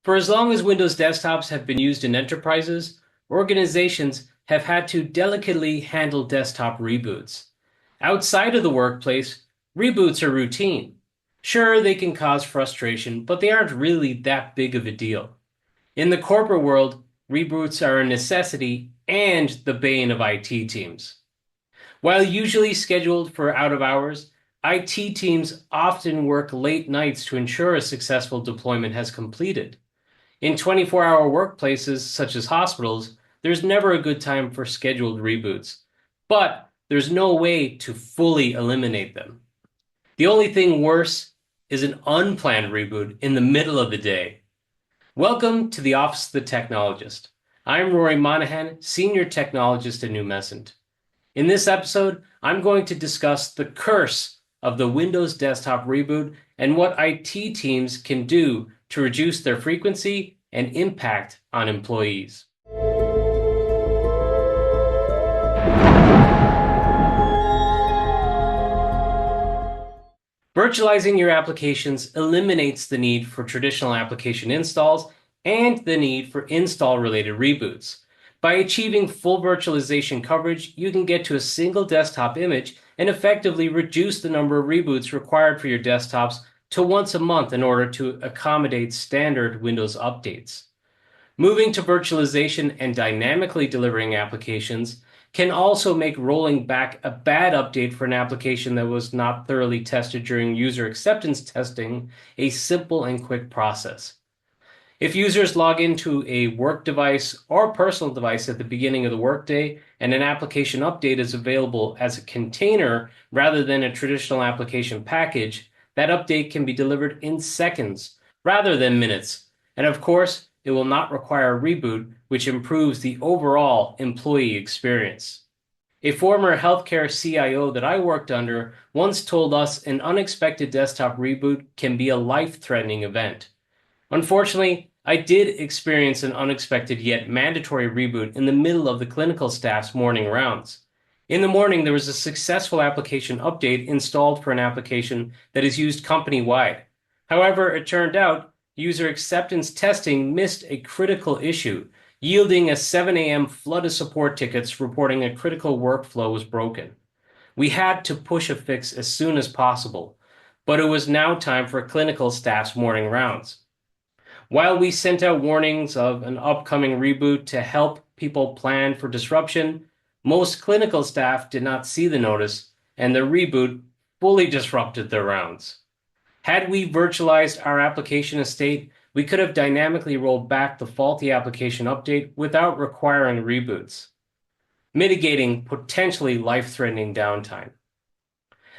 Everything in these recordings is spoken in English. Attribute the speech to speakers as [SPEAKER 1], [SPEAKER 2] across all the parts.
[SPEAKER 1] For as long as Windows desktops have been used in enterprises, organizations have had to delicately handle desktop reboots. Outside of the workplace, reboots are routine. Sure, they can cause frustration, but they aren't really that big of a deal. In the corporate world, reboots are a necessity and the bane of IT teams. While usually scheduled for out of hours, IT teams often work late nights to ensure a successful deployment has completed. In 24-hour workplaces such as hospitals, there's never a good time for scheduled reboots, but there's no way to fully eliminate them. The only thing worse is an unplanned reboot in the middle of the day. Welcome to the Office of the Technologist. I'm Rory Monaghan, Senior Technologist at Numecent. In this episode, I'm going to discuss the curse of the Windows desktop reboot and what IT teams can do to reduce their frequency and impact on employees. Virtualizing your applications eliminates the need for traditional application installs and the need for install-related reboots. By achieving full virtualization coverage, you can get to a single desktop image and effectively reduce the number of reboots required for your desktops to once a month in order to accommodate standard Windows updates. Moving to virtualization and dynamically delivering applications can also make rolling back a bad update for an application that was not thoroughly tested during user acceptance testing a simple and quick process. If users log into a work device or personal device at the beginning of the workday and an application update is available as a container rather than a traditional application package, that update can be delivered in seconds rather than minutes. And of course, it will not require a reboot, which improves the overall employee experience. A former healthcare CIO that I worked under once told us an unexpected desktop reboot can be a life-threatening event. Unfortunately, I did experience an unexpected yet mandatory reboot in the middle of the clinical staff's morning rounds. In the morning, there was a successful application update installed for an application that is used company-wide. However, it turned out user acceptance testing missed a critical issue, yielding a 7 a.m. flood of support tickets reporting a critical workflow was broken. We had to push a fix as soon as possible, but it was now time for clinical staff's morning rounds. While we sent out warnings of an upcoming reboot to help people plan for disruption, most clinical staff did not see the notice, and the reboot fully disrupted their rounds. Had we virtualized our application estate, we could have dynamically rolled back the faulty application update without requiring reboots, mitigating potentially life-threatening downtime.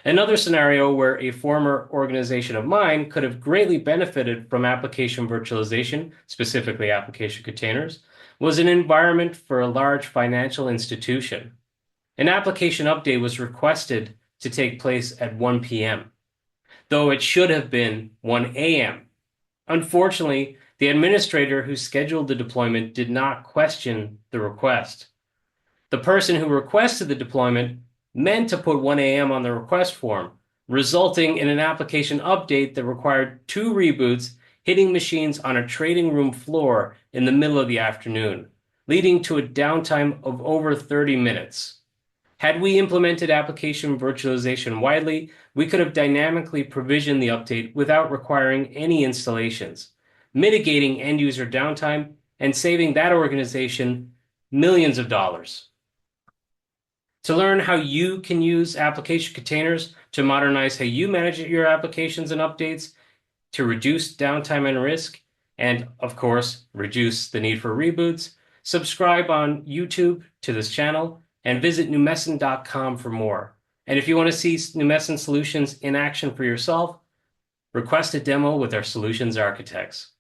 [SPEAKER 1] Another scenario where a former organization of mine could have greatly benefited from application virtualization, specifically application containers, was an environment for a large financial institution. An application update was requested to take place at 1 p.m., though it should have been 1 a.m. Unfortunately, the administrator who scheduled the deployment did not question the request. The person who requested the deployment meant to put 1 a.m. on the request form, resulting in an application update that required 2 reboots hitting machines on a trading room floor in the middle of the afternoon, leading to a downtime of over 30 minutes. Had we implemented application virtualization widely, we could have dynamically provisioned the update without requiring any installations, mitigating end-user downtime and saving that organization millions of dollars. To learn how you can use application containers to modernize how you manage your applications and updates, to reduce downtime and risk, and of course, reduce the need for reboots, subscribe on YouTube to this channel and visit numecent.com for more. And if you want to see Numecent solutions in action for yourself, request a demo with our solutions architects.